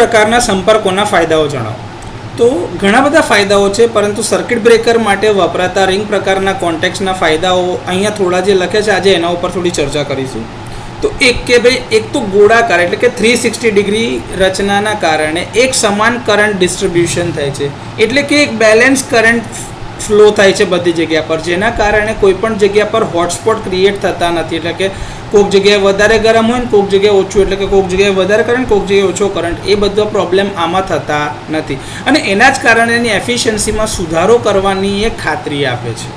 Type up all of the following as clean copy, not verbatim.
પ્રકારના સંપર્કોના ફાયદાઓ જણાવો. તો ઘણા બધા ફાયદાઓ છે, પરંતુ સર્કિટ બ્રેકર માટે વપરાતા રિંગ પ્રકારના કોન્ટેક્ટ્સના ફાયદાઓ અહીંયા થોડા જે લખ્યા છે, આજે એના ઉપર થોડી ચર્ચા કરીશું. તો એક તો ગોળાકાર એટલે કે 360 ડિગ્રી રચનાના કારણે એક સમાન કરંટ ડિસ્ટ્રીબ્યુશન થાય છે, એટલે કે એક બેલેન્સ કરંટ ફ્લો થાય છે બધી જગ્યા પર, જેના કારણે કોઈ પણ જગ્યા પર હોટસ્પોટ ક્રિએટ થતા નથી. એટલે કે કોઈક જગ્યાએ વધારે ગરમ હોય ને કોઈક જગ્યાએ ઓછું, એટલે કે કોઈક જગ્યાએ વધારે કરંટ કોઈક જગ્યાએ ઓછો કરંટ, એ બધો પ્રોબ્લેમ આમાં થતા નથી. અને એના જ કારણે એની એફિશિયન્સીમાં સુધારો કરવાની એ ખાતરી આપે છે.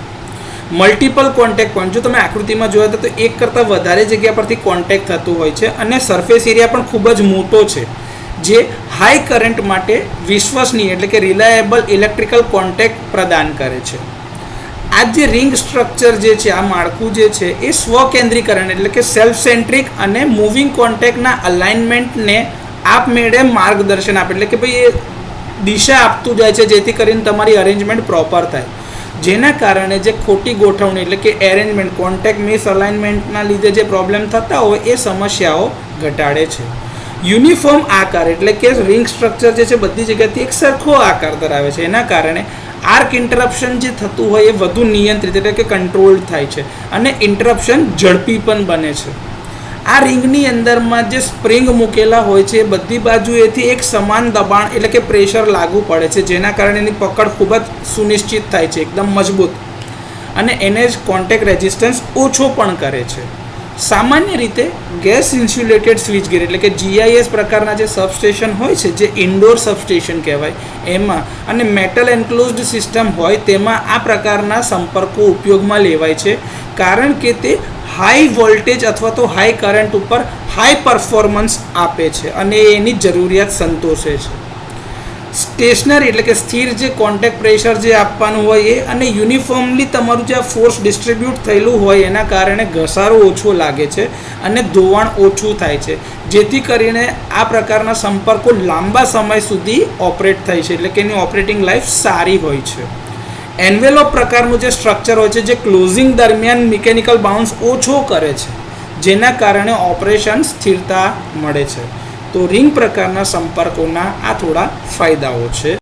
મલ્ટિપલ કોન્ટેક્ટ પોઈન્ટ, જો તમે આકૃતિમાં જોયા તો એક કરતાં વધારે જગ્યા પરથી કોન્ટેક્ટ થતું હોય છે, અને સરફેસ એરિયા પણ ખૂબ જ મોટો છે, જે હાઈ કરંટ માટે વિશ્વસનીય એટલે કે રિલાયેબલ ઇલેક્ટ્રિકલ કોન્ટેક્ટ પ્રદાન કરે છે. આ જે રિંગ સ્ટ્રક્ચર જે છે, આ માળખું જે છે, એ સ્વકેન્દ્રીકરણ એટલે કે સેલ્ફ સેન્ટ્રિક અને મૂવિંગ કોન્ટેક્ટના અલાઇનમેન્ટને આપમેળે માર્ગદર્શન આપે, એટલે કે ભાઈ એ દિશા આપતું જાય છે, જેથી કરીને તમારી અરેન્જમેન્ટ પ્રોપર થાય. જેના કારણે જે ખોટી ગોઠવણી એટલે કે એરેન્જમેન્ટ કોન્ટેક્ટ મિસ અલાઇનમેન્ટના લીધે જે પ્રોબ્લેમ થતા હોય એ સમસ્યાઓ ઘટાડે છે. યુનિફોર્મ આકાર એટલે કે રિંગ સ્ટ્રક્ચર જે છે બધી જગ્યાથી એક સરખો આકાર ધરાવે છે, એના કારણે આર્ક ઇન્ટરપ્શન જે થતું હોય એ વધુ નિયંત્રિત એટલે કે કંટ્રોલ થાય છે, અને ઇન્ટરપ્શન ઝડપી પણ બને છે. આ રિંગની અંદરમાં જે સ્પ્રિંગ મૂકેલા હોય છે, એ બધી બાજુએથી એક સમાન દબાણ એટલે કે પ્રેશર લાગુ પડે છે, જેના કારણે એની પકડ ખૂબ જ સુનિશ્ચિત થાય છે, એકદમ મજબૂત, અને એને જ કોન્ટેક્ટ રેઝિસ્ટન્સ ઓછો પણ કરે છે. સામાન્ય રીતે ગેસ ઇન્સ્યુલેટેડ સ્વિચ ગેર એટલે કે GIS પ્રકારના જે સબસ્ટેશન હોય છે, જે ઇન્ડોર સબસ્ટેશન કહેવાય, એમાં અને મેટલ એન્ક્લોઝડ સિસ્ટમ હોય તેમાં આ પ્રકારના સંપર્કો ઉપયોગમાં લેવાય છે, કારણ કે તે હાઈ વોલ્ટેજ અથવા તો હાઈ કરંટ ઉપર હાઈ પરફોર્મન્સ આપે છે અને એની જરૂરિયાત સંતોષે છે. સ્ટેશનરી એટલે કે સ્થિર જે કોન્ટેક્ટ પ્રેશર જે આપવાનું હોય એ, અને યુનિફોર્મલી તમારું જે ફોર્સ ડિસ્ટ્રીબ્યુટ થયેલું હોય એના કારણે ઘસારો ઓછો લાગે છે અને ધોવાણ ઓછું થાય છે, જેથી કરીને આ પ્રકારના સંપર્કો લાંબા સમય સુધી ઓપરેટ થાય છે, એટલે કે એની ઓપરેટિંગ લાઈફ સારી હોય છે. એન્વેલોપ પ્રકારનું જે સ્ટ્રક્ચર હોય છે, જે ક્લોઝિંગ દરમિયાન મિકેનિકલ બાઉન્સ ઓછો કરે છે, જેના કારણે ઓપરેશન સ્થિરતા મળે છે. તો રિંગ પ્રકારના સંપર્કોના આ થોડા ફાયદાઓ છે.